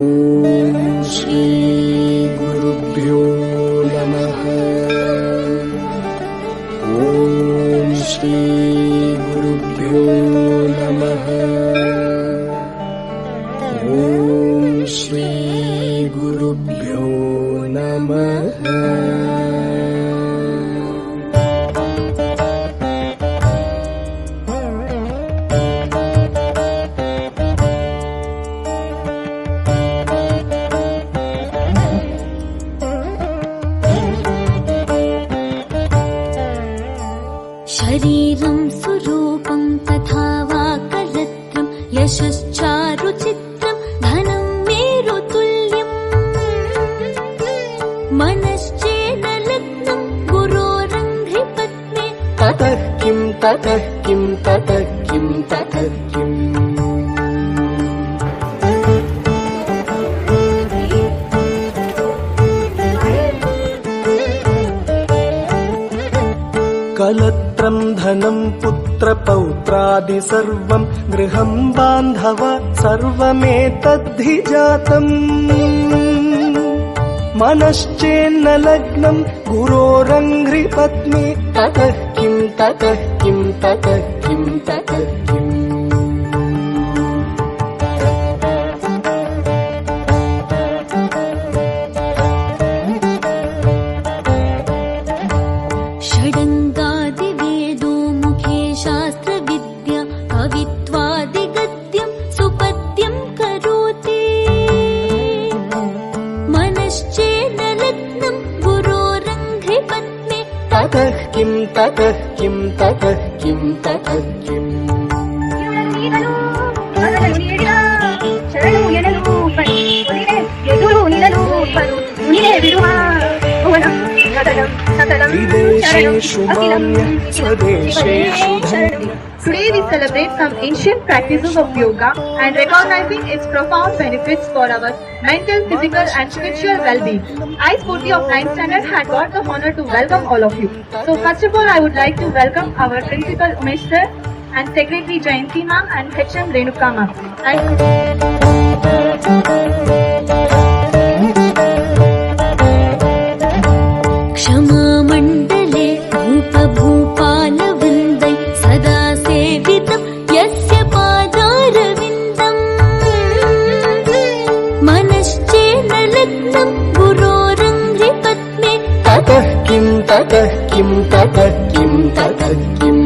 ॐ श्री गुरुभ्यो नमः। ॐ श्री गुरुभ्यो नमः। ॐ श्री गुरुभ्यो नमः। शरीरं सुरूपं तथा वा कलत्रं यशश्चारुचित्रं धनं मेरुतुल्यम् मनश्चेन लग्नं गुरोरङ्घ्रिपद्मे ततः किं ततः किं ततः किं ततः किम् कलत्रं धनं पुत्रपौत्रादि सर्वं गृहं बान्धव सर्वमेतद्धि जातम् मनश्चेन्न लग्नं गुरोरङ्घ्रिपद्मे ततः किं ततः किं ततः किं ततः किम् षडङ्गादिवेदो मुखे शास्त्रविद्या कवित्वादिगद्यं सुपद्यं करोति मनश्चेन लग्नं गुरोरङ्घ्रिपद्मे ततः किं ततः किं ततः किं ततः किम् विदेशेषु मान्यः स्वदेशेषु धन्यः. Today we celebrate some ancient practices of yoga and recognizing its profound benefits for our mental, physical and spiritual well-being. I, Spurti of 9th standard, had got the honor to welcome all of you. So first of all, I would like to welcome our Principal Umesh sir and Secretary Jayanti ma'am and HM Renuka ma'am. क्षमामण्डले भूपभूपालवृन्दै सदा सेवितं यस्य पादारविन्दम् मनश्चेन लग्नं गुरोरङ्घ्रिपद्मे ततः किं ततः किं ततः किं ततः किम्